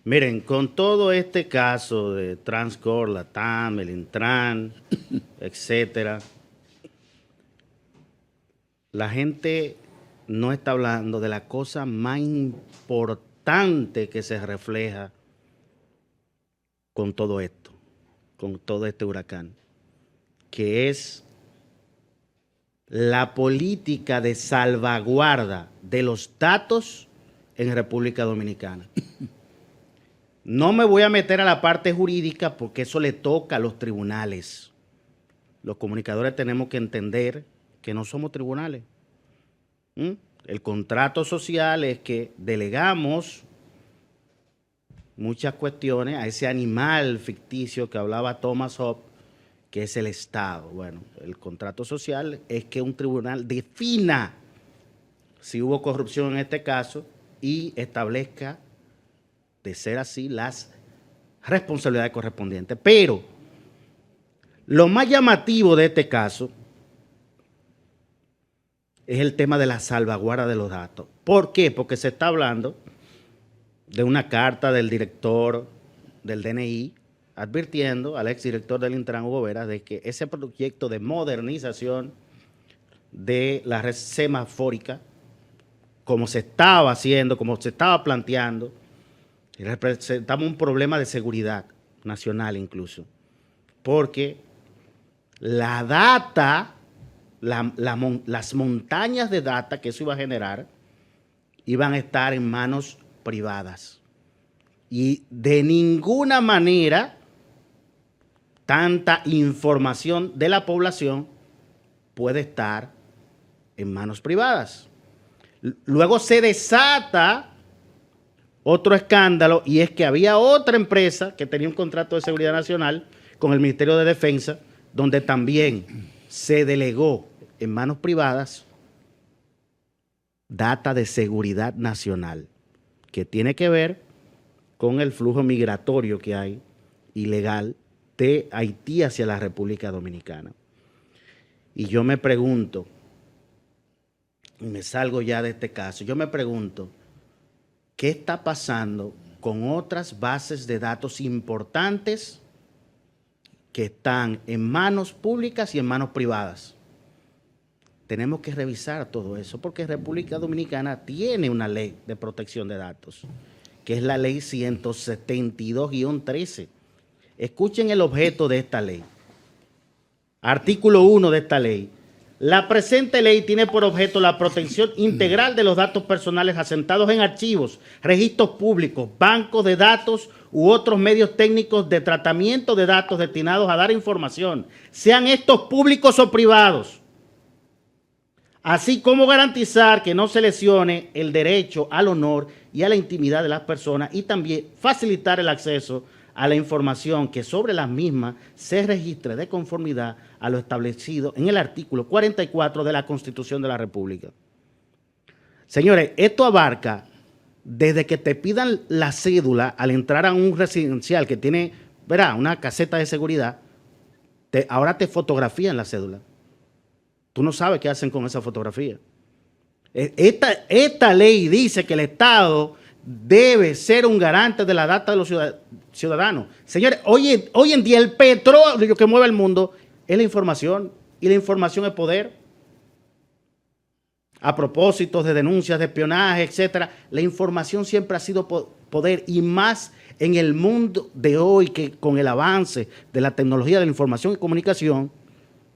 Miren, con todo este caso de Transcorp, Latam, el Intran, etcétera, la gente no está hablando de la cosa más importante que se refleja con todo esto, con todo este huracán, que es la política de salvaguarda de los datos en República Dominicana. No me voy a meter a la parte jurídica porque eso le toca a los tribunales. Los comunicadores tenemos que entender que no somos tribunales. El contrato social es que delegamos muchas cuestiones a ese animal ficticio que hablaba Thomas Hobbes, que es el Estado. Bueno, el contrato social es que un tribunal defina si hubo corrupción en este caso y establezca, de ser así, las responsabilidades correspondientes. Pero lo más llamativo de este caso es el tema de la salvaguarda de los datos. ¿Por qué? Porque se está hablando de una carta del director del DNI advirtiendo al exdirector del Intran, Hugo Vera, de que ese proyecto de modernización de la red semafórica, como se estaba haciendo, como se estaba planteando, representamos un problema de seguridad nacional incluso, porque la data, las montañas de data que eso iba a generar, iban a estar en manos privadas. Y de ninguna manera tanta información de la población puede estar en manos privadas. Luego se desata otro escándalo, y es que había otra empresa que tenía un contrato de seguridad nacional con el Ministerio de Defensa, donde también se delegó en manos privadas data de seguridad nacional, que tiene que ver con el flujo migratorio que hay ilegal de Haití hacia la República Dominicana. Y yo me pregunto, y me salgo ya de este caso, yo me pregunto, ¿qué está pasando con otras bases de datos importantes que están en manos públicas y en manos privadas? Tenemos que revisar todo eso, porque República Dominicana tiene una ley de protección de datos, que es la ley 172-13. Escuchen el objeto de esta ley. Artículo 1 de esta ley. La presente ley tiene por objeto la protección integral de los datos personales asentados en archivos, registros públicos, bancos de datos u otros medios técnicos de tratamiento de datos destinados a dar información, sean estos públicos o privados, así como garantizar que no se lesione el derecho al honor y a la intimidad de las personas, y también facilitar el acceso a la información que sobre las mismas se registre de conformidad a lo establecido en el artículo 44 de la Constitución de la República. Señores, esto abarca desde que te pidan la cédula al entrar a un residencial que tiene, verá, una caseta de seguridad, ahora te fotografían la cédula. Tú no sabes qué hacen con esa fotografía. Esta ley dice que el Estado debe ser un garante de la data de los ciudadanos. Señores, hoy en día el petróleo que mueve el mundo es la información, y la información es poder. A propósito de denuncias de espionaje, etcétera, la información siempre ha sido poder, y más en el mundo de hoy, que con el avance de la tecnología de la información y comunicación,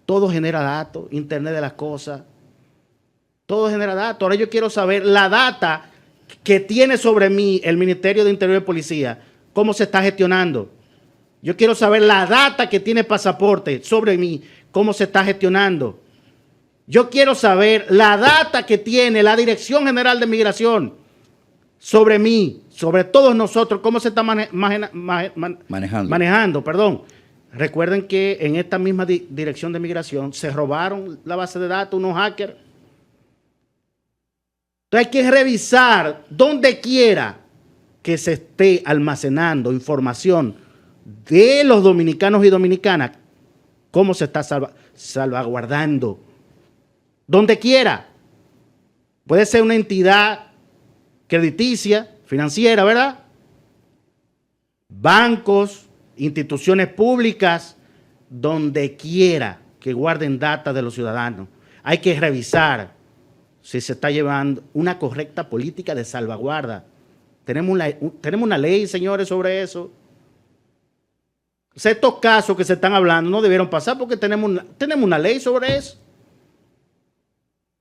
todo genera datos, Internet de las cosas, todo genera datos. Ahora yo quiero saber la data que tiene sobre mí el Ministerio de Interior y Policía, cómo se está gestionando. Yo quiero saber la data que tiene Pasaporte sobre mí, cómo se está gestionando. Yo quiero saber la data que tiene la Dirección General de Migración sobre mí, sobre todos nosotros, cómo se está manejando. Recuerden que en esta misma Dirección de Migración se robaron la base de datos unos hackers. Entonces hay que revisar donde quiera que se esté almacenando información de los dominicanos y dominicanas, cómo se está salvaguardando. Donde quiera. Puede ser una entidad crediticia, financiera, ¿verdad? bancos, instituciones públicas, donde quiera que guarden datos de los ciudadanos. Hay que revisar si se está llevando una correcta política de salvaguarda. Tenemos una ley, señores, sobre eso. O sea, estos casos que se están hablando no debieron pasar porque tenemos una ley sobre eso,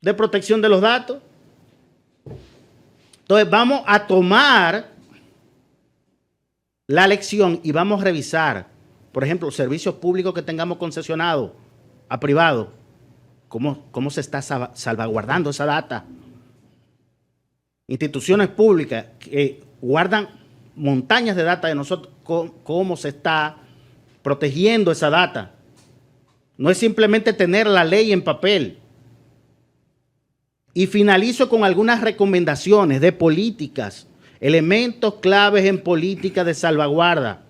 de protección de los datos. Entonces vamos a tomar la lección y vamos a revisar, por ejemplo, servicios públicos que tengamos concesionados a privados, cómo se está salvaguardando esa data. Instituciones públicas que guardan montañas de data de nosotros, cómo se está protegiendo esa data. No es simplemente tener la ley en papel. Y finalizo con algunas recomendaciones de políticas, elementos claves en política de salvaguarda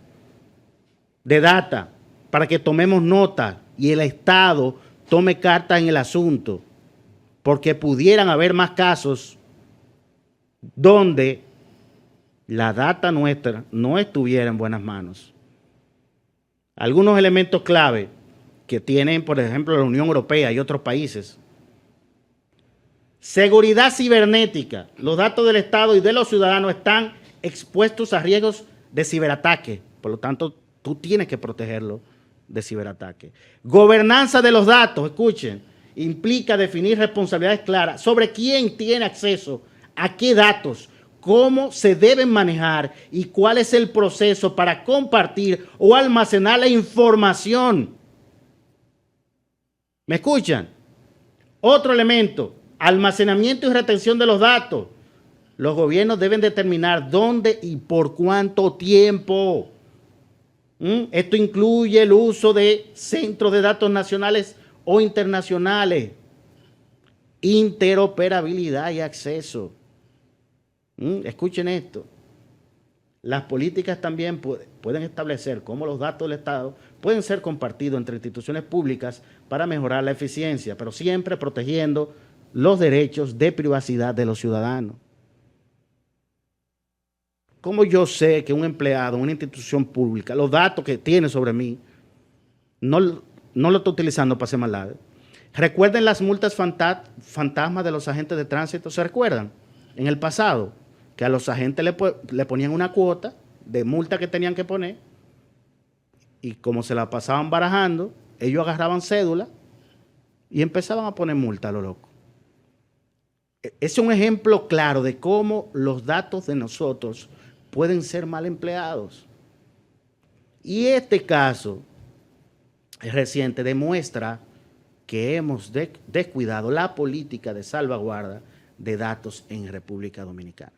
de data, para que tomemos nota y el Estado tome cartas en el asunto, porque pudieran haber más casos donde la data nuestra no estuviera en buenas manos. Algunos elementos clave que tienen, por ejemplo, la Unión Europea y otros países. Seguridad cibernética. Los datos del Estado y de los ciudadanos están expuestos a riesgos de ciberataque. Por lo tanto, tú tienes que protegerlo de ciberataque. Gobernanza de los datos, escuchen, implica definir responsabilidades claras sobre quién tiene acceso a qué datos, cómo se deben manejar y cuál es el proceso para compartir o almacenar la información. ¿Me escuchan? Otro elemento, almacenamiento y retención de los datos. Los gobiernos deben determinar dónde y por cuánto tiempo. Esto incluye el uso de centros de datos nacionales o internacionales. Interoperabilidad y acceso. Escuchen esto. Las políticas también pueden establecer cómo los datos del Estado pueden ser compartidos entre instituciones públicas para mejorar la eficiencia, pero siempre protegiendo los derechos de privacidad de los ciudadanos. ¿Cómo yo sé que un empleado en una institución pública, los datos que tiene sobre mí, no lo está utilizando para hacer maldades? Recuerden las multas fantasmas de los agentes de tránsito, ¿se recuerdan? En el pasado, que a los agentes le ponían una cuota de multa que tenían que poner y como se la pasaban barajando, ellos agarraban cédula y empezaban a poner multa a lo loco. Es un ejemplo claro de cómo los datos de nosotros pueden ser mal empleados. Y este caso reciente demuestra que hemos descuidado la política de salvaguarda de datos en República Dominicana.